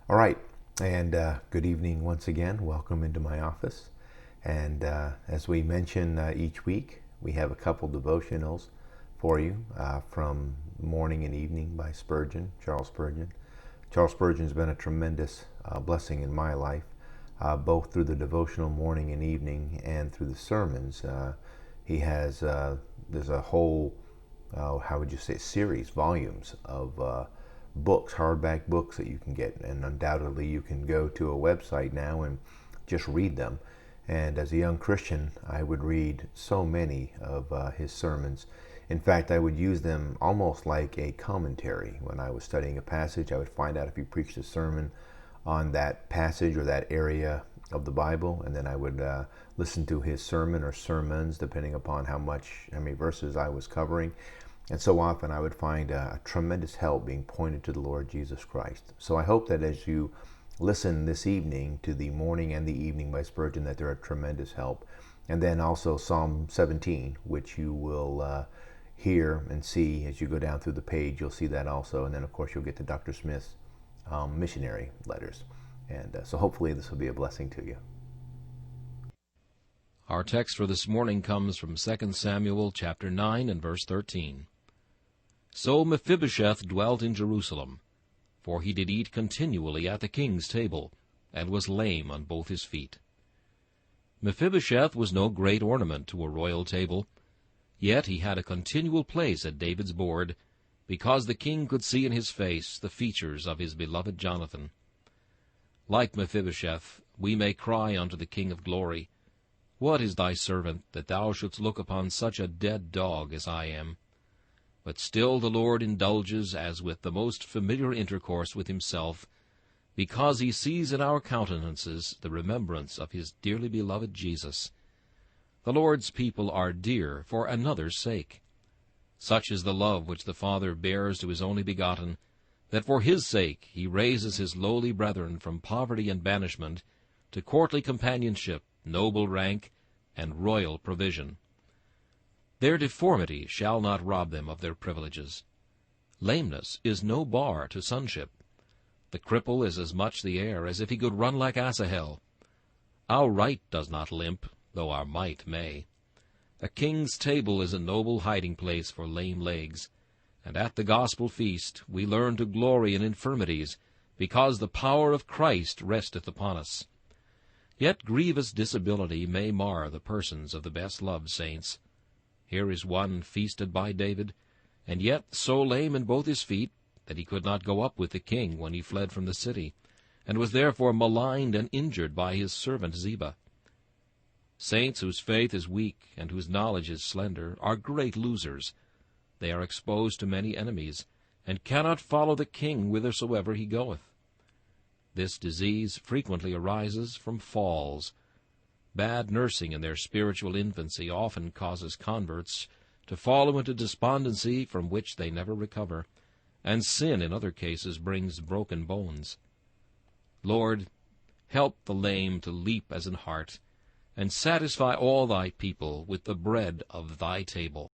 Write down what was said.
All right, and good evening once again. Welcome into my office. And as we mention each week, we have a couple devotionals for you from Morning and Evening by Spurgeon, Charles Spurgeon. Charles Spurgeon's been a tremendous blessing in my life, both through the devotional morning and evening and through the sermons. He has, there's a whole, how would you say, series, volumes of books, hardback books that you can get, and undoubtedly you can go to a website now and just read them. And as a young Christian, I would read so many of his sermons. In fact, I would use them almost like a commentary. When I was studying a passage, I would find out if he preached a sermon on that passage or that area of the Bible, and then I would listen to his sermon or sermons, depending upon how many verses I was covering. And so often I would find a tremendous help being pointed to the Lord Jesus Christ. So I hope that as you listen this evening to the Morning and the Evening by Spurgeon, that they're a tremendous help. And then also Psalm 17, which you will hear and see as you go down through the page. You'll see that also. And then, of course, you'll get to Dr. Smith's missionary letters. And so hopefully this will be a blessing to you. Our text for this morning comes from 2 Samuel chapter 9 and verse 13. So Mephibosheth dwelt in Jerusalem, for he did eat continually at the king's table, and was lame on both his feet. Mephibosheth was no great ornament to a royal table, yet he had a continual place at David's board, because the king could see in his face the features of his beloved Jonathan. Like Mephibosheth, we may cry unto the King of glory, What is thy servant, that thou shouldst look upon such a dead dog as I am? But still the Lord indulges as with the most familiar intercourse with himself, because he sees in our countenances the remembrance of his dearly beloved Jesus. The Lord's people are dear for another's sake. Such is the love which the Father bears to his only begotten, that for his sake he raises his lowly brethren from poverty and banishment to courtly companionship, noble rank, and royal provision. Their deformity shall not rob them of their privileges. Lameness is no bar to sonship. The cripple is as much the heir as if he could run like Asahel. Our right does not limp, though our might may. A king's table is a noble hiding-place for lame legs, and at the gospel feast we learn to glory in infirmities, because the power of Christ resteth upon us. Yet grievous disability may mar the persons of the best-loved saints. Here is one feasted by David, and yet so lame in both his feet that he could not go up with the king when he fled from the city, and was therefore maligned and injured by his servant Ziba. Saints whose faith is weak and whose knowledge is slender are great losers. They are exposed to many enemies, and cannot follow the king whithersoever he goeth. This disease frequently arises from falls. Bad nursing in their spiritual infancy often causes converts to fall into despondency from which they never recover, and sin in other cases brings broken bones. Lord, help the lame to leap as an hart, and satisfy all thy people with the bread of thy table.